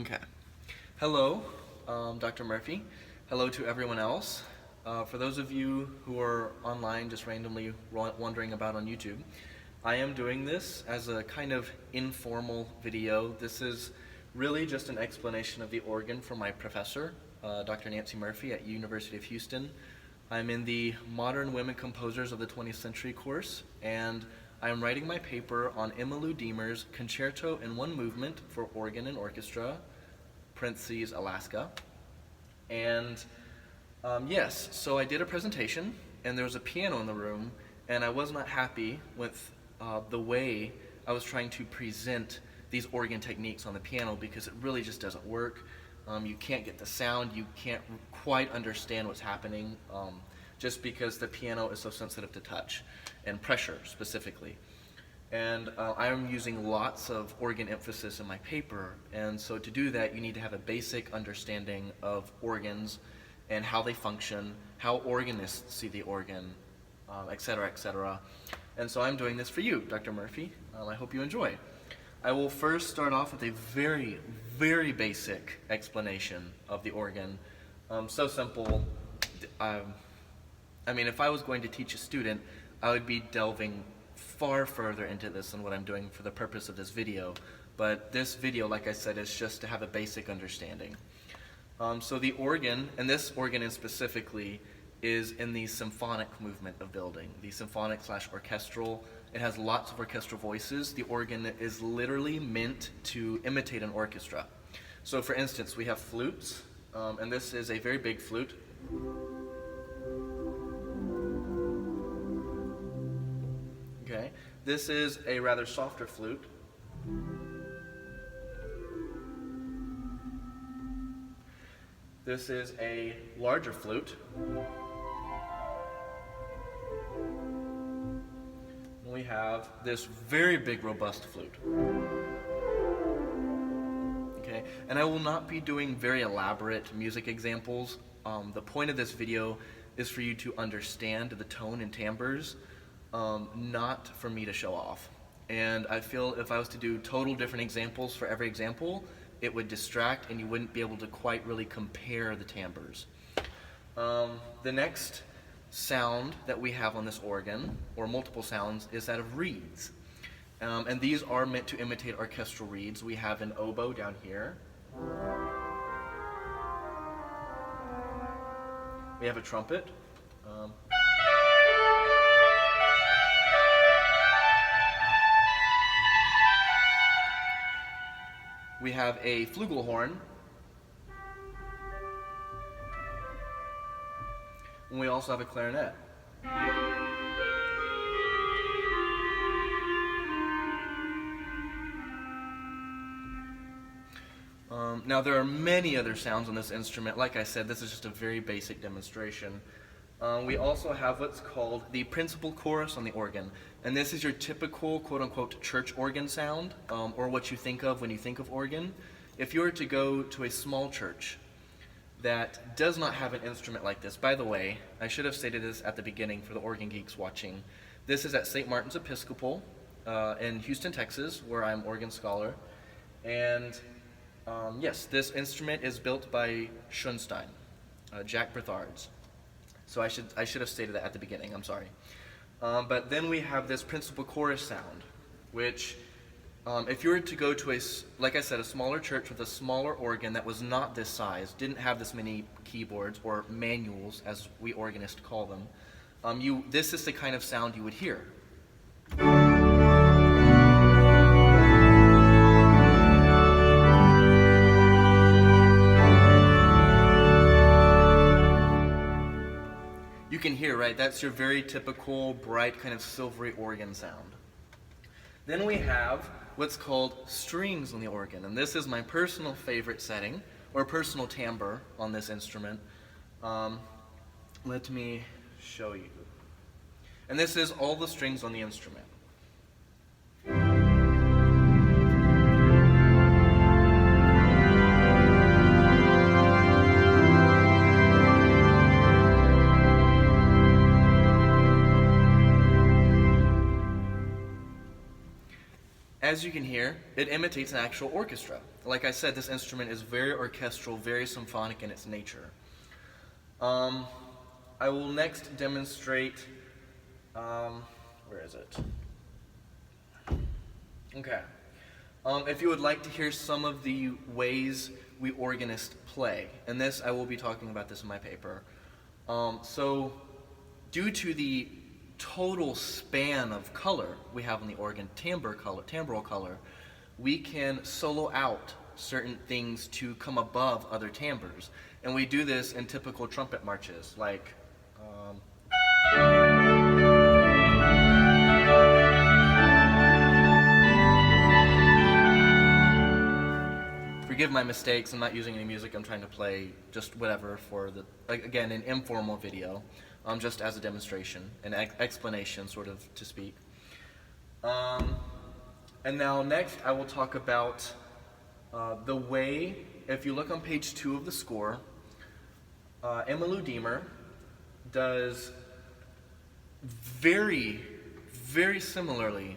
Okay. Hello, Dr. Murphy. Hello to everyone else. For those of you who are online just randomly wondering about on YouTube, I am doing this as a kind of informal video. This is really just an explanation of the organ from my professor, Dr. Nancy Murphy at University of Houston. I'm in the Modern Women Composers of the 20th Century course, and I am writing my paper on Emma Lou Diemer's Concerto in One Movement for Organ and Orchestra, parentheses, Alaska. And yes, so I did a presentation, and there was a piano in the room, and I was not happy with the way I was trying to present these organ techniques on the piano because it really just doesn't work. You can't get the sound, you can't quite understand what's happening just because the piano is so sensitive to touch and pressure specifically. And I am using lots of organ emphasis in my paper, and so to do that you need to have a basic understanding of organs and how they function, how organists see the organ, etc., etc. And so I'm doing this for you, Dr. Murphy. I hope you enjoy. I will first start off with a very, very basic explanation of the organ. So simple. I mean, if I was going to teach a student, I would be delving far further into this than what I'm doing for the purpose of this video. But this video, like I said, is just to have a basic understanding. So the organ, and this organ specifically, is in the symphonic movement of building, the symphonic/orchestral. It has lots of orchestral voices. The organ is literally meant to imitate an orchestra. So for instance, we have flutes, and this is a very big flute. Okay, this is a rather softer flute. This is a larger flute. And we have this very big, robust flute. Okay, and I will not be doing very elaborate music examples. The point of this video is for you to understand the tone and timbres, not for me to show off. And I feel if I was to do total different examples for every example, it would distract and you wouldn't be able to quite really compare the timbres. The next sound that we have on this organ, or multiple sounds, is that of reeds. And these are meant to imitate orchestral reeds. We have an oboe down here. We have a trumpet. We have a flugelhorn. And we also have a clarinet. Now there are many other sounds on this instrument. Like I said, this is just a very basic demonstration. We also have what's called the principal chorus on the organ. And this is your typical quote-unquote church organ sound, or what you think of when you think of organ. If you were to go to a small church that does not have an instrument like this, by the way, I should have stated this at the beginning for the organ geeks watching. This is at St. Martin's Episcopal in Houston, Texas, where I'm organ scholar. And yes, this instrument is built by Schoenstein, Jack Berthards. So I should have stated that at the beginning, I'm sorry. But then we have this principal chorus sound, which if you were to go to like I said, a smaller church with a smaller organ that was not this size, didn't have this many keyboards or manuals, as we organists call them, this is the kind of sound you would hear. You can hear, right? That's your very typical, bright, kind of silvery organ sound. Then we have what's called strings on the organ, and this is my personal favorite setting, or personal timbre on this instrument. Let me show you. And this is all the strings on the instrument. as you can hear, it imitates an actual orchestra. Like I said, this instrument is very orchestral, very symphonic in its nature. I will next demonstrate, where is it? Okay. If you would like to hear some of the ways we organists play, and this, I will be talking about this in my paper. So, due to the total span of color we have on the organ, timbral color, we can solo out certain things to come above other timbres. And we do this in typical trumpet marches, like forgive my mistakes, I'm not using any music, I'm trying to play just whatever for the, again, an informal video, just as a demonstration, an explanation, sort of, to speak. And now next I will talk about the way, if you look on page 2 of the score, Emma Lou Diemer does very, very similarly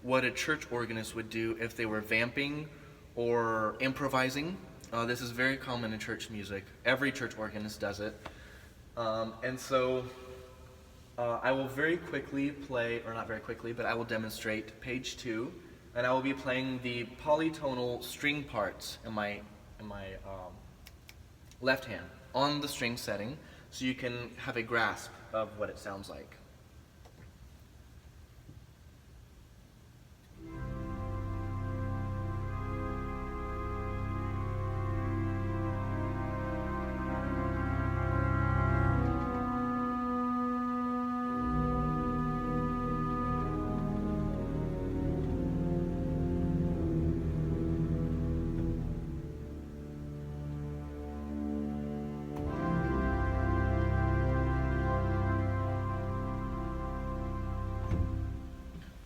what a church organist would do if they were vamping or improvising. This is very common in church music. Every church organist does it. And so I will very quickly play, or not very quickly, but I will demonstrate page 2, and I will be playing the polytonal string parts in my left hand on the string setting, so you can have a grasp of what it sounds like.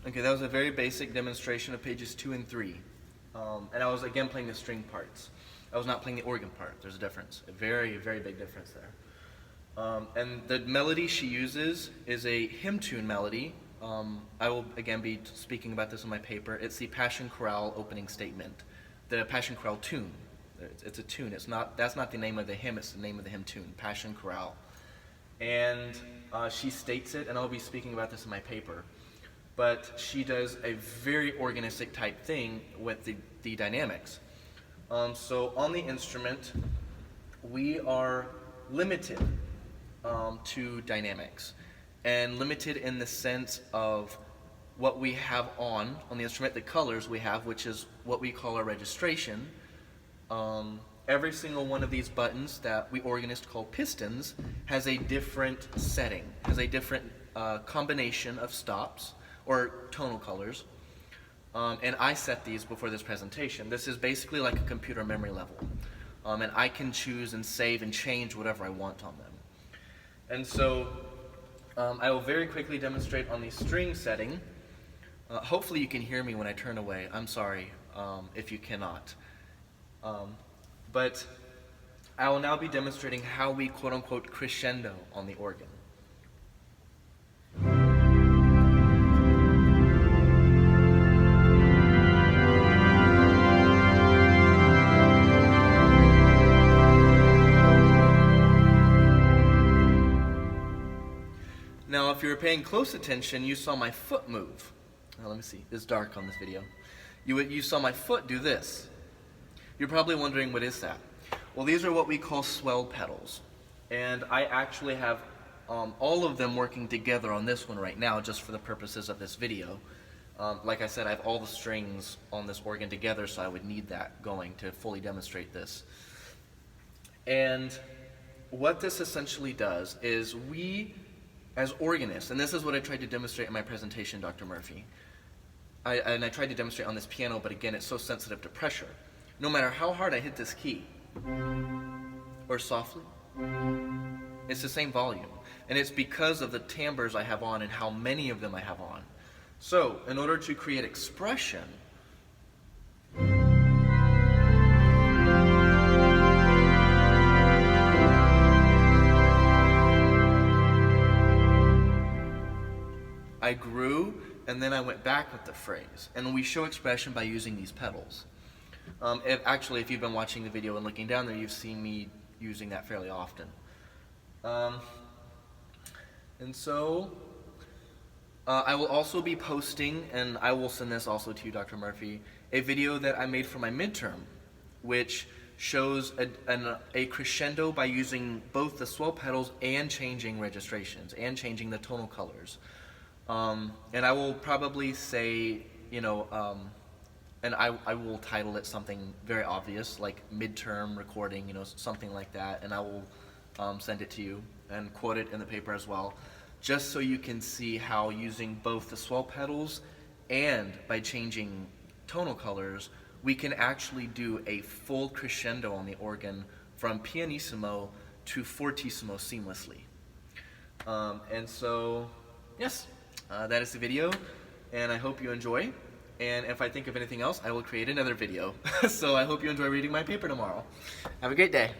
Okay, that was a very basic demonstration of pages 2 and 3. And I was again playing the string parts. I was not playing the organ part. There's a difference, a very, very big difference there. And the melody she uses is a hymn tune melody. I will again be speaking about this in my paper. It's the Passion Chorale opening statement, the Passion Chorale tune. It's a tune. That's not the name of the hymn. It's the name of the hymn tune, Passion Chorale. And she states it, and I'll be speaking about this in my paper. But she does a very organistic type thing with the dynamics. So on the instrument, we are limited to dynamics, and limited in the sense of what we have on the instrument, the colors we have, which is what we call our registration. Every single one of these buttons that we organists call pistons has a different setting, has a different combination of stops, or tonal colors, and I set these before this presentation. This is basically like a computer memory level, and I can choose and save and change whatever I want on them. And so I will very quickly demonstrate on the string setting. Hopefully you can hear me when I turn away. I'm sorry if you cannot. But I will now be demonstrating how we quote-unquote crescendo on the organ. Now, if you were paying close attention, you saw my foot move. Now, let me see. It's dark on this video. You saw my foot do this. You're probably wondering, what is that? Well, these are what we call swell pedals. And I actually have all of them working together on this one right now, just for the purposes of this video. Like I said, I have all the strings on this organ together, so I would need that going to fully demonstrate this. And what this essentially does is we, as organists, and this is what I tried to demonstrate in my presentation, Dr. Murphy, and I tried to demonstrate on this piano, but again, it's so sensitive to pressure. No matter how hard I hit this key, or softly, it's the same volume. And it's because of the timbres I have on and how many of them I have on. So, in order to create expression, I grew and then I went back with the phrase. And we show expression by using these pedals. If you've been watching the video and looking down there, you've seen me using that fairly often. I will also be posting, and I will send this also to you, Dr. Murphy, a video that I made for my midterm, which shows a crescendo by using both the swell pedals and changing registrations and changing the tonal colors. And I will probably say, and I will title it something very obvious, like midterm recording, something like that, and I will send it to you and quote it in the paper as well, just so you can see how using both the swell pedals and by changing tonal colors, we can actually do a full crescendo on the organ from pianissimo to fortissimo seamlessly. Yes, that is the video, and I hope you enjoy. And if I think of anything else, I will create another video. So I hope you enjoy reading my paper tomorrow. Have a great day.